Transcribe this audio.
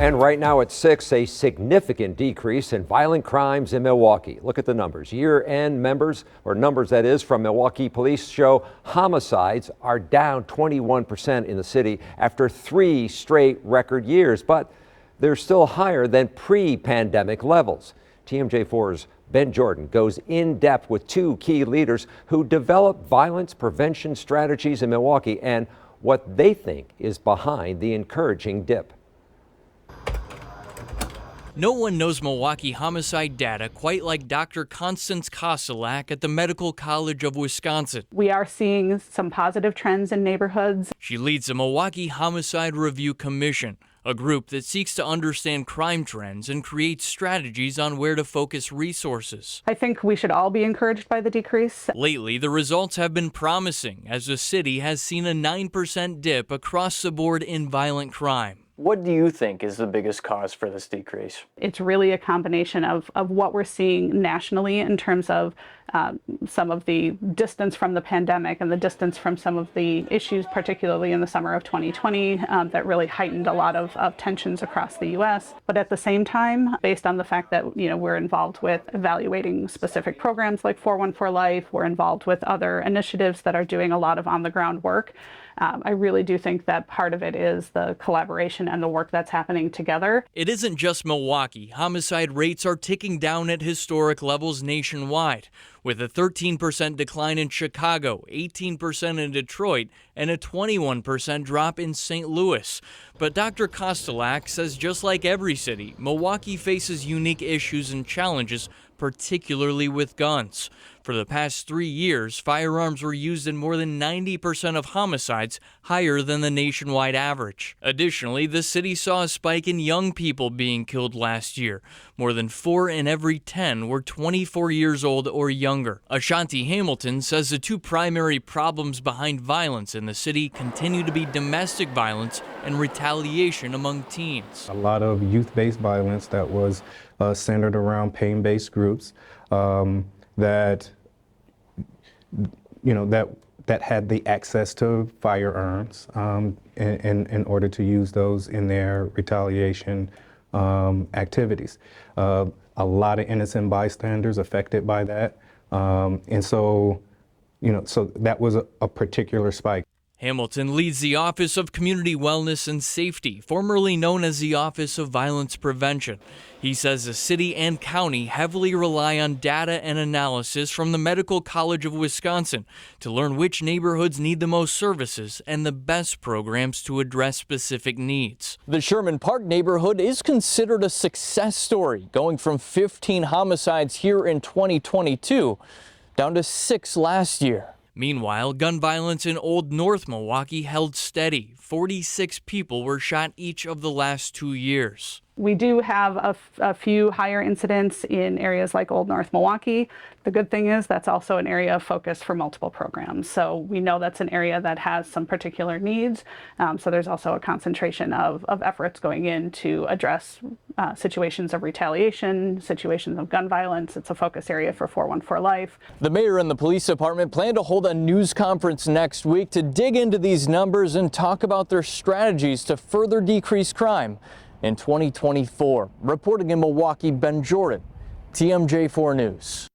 And right now at 6, a significant decrease in violent crimes in Milwaukee. Look at the numbers. Year-end numbers that is, from Milwaukee Police show homicides are down 21% in the city after 3 straight record years, but they're still higher than pre-pandemic levels. TMJ4's Ben Jordan goes in depth with 2 key leaders who develop violence prevention strategies in Milwaukee and what they think is behind the encouraging dip. No one knows Milwaukee homicide data quite like Dr. Constance Kostelac at the Medical College of Wisconsin. We are seeing some positive trends in neighborhoods. She leads the Milwaukee Homicide Review Commission, a group that seeks to understand crime trends and create strategies on where to focus resources. I think we should all be encouraged by the decrease. Lately, the results have been promising as the city has seen a 9% dip across the board in violent crime. What do you think is the biggest cause for this decrease? It's really a combination of what we're seeing nationally in terms of some of the distance from the pandemic and the distance from some of the issues, particularly in the summer of 2020, that really heightened a lot of tensions across the U.S. But at the same time, based on the fact that we're involved with evaluating specific programs like 414 Life, we're involved with other initiatives that are doing a lot of on-the-ground work. I really do think that part of it is the collaboration and the work that's happening together. It isn't just Milwaukee. Homicide rates are ticking down at historic levels nationwide, with a 13% decline in Chicago, 18% in Detroit, and a 21% drop in St. Louis. But Dr. Kostelac says just like every city, Milwaukee faces unique issues and challenges, particularly with guns. For the past 3 years, firearms were used in more than 90% of homicides, higher than the nationwide average. Additionally, the city saw a spike in young people being killed last year. More than 4 in every 10 were 24 years old or younger. Ashanti Hamilton says the 2 primary problems behind violence in the city continue to be domestic violence and retaliation among teens. A lot of youth-based violence that was centered around pain-based groups that had the access to firearms in order to use those in their retaliation activities. A lot of innocent bystanders affected by that, and so that was a particular spike. Hamilton leads the Office of Community Wellness and Safety, formerly known as the Office of Violence Prevention. He says the city and county heavily rely on data and analysis from the Medical College of Wisconsin to learn which neighborhoods need the most services and the best programs to address specific needs. The Sherman Park neighborhood is considered a success story, going from 15 homicides here in 2022 down to 6 last year. Meanwhile, gun violence in Old North Milwaukee held steady. 46 people were shot each of the last 2 years. We do have a few higher incidents in areas like Old North Milwaukee. The good thing is that's also an area of focus for multiple programs. So we know that's an area that has some particular needs. So there's also a concentration of efforts going in to address situations of retaliation, situations of gun violence. It's a focus area for 414 Life. The mayor and the police department plan to hold a news conference next week to dig into these numbers and talk about their strategies to further decrease crime in 2024. Reporting in Milwaukee, Ben Jordan, TMJ4 News.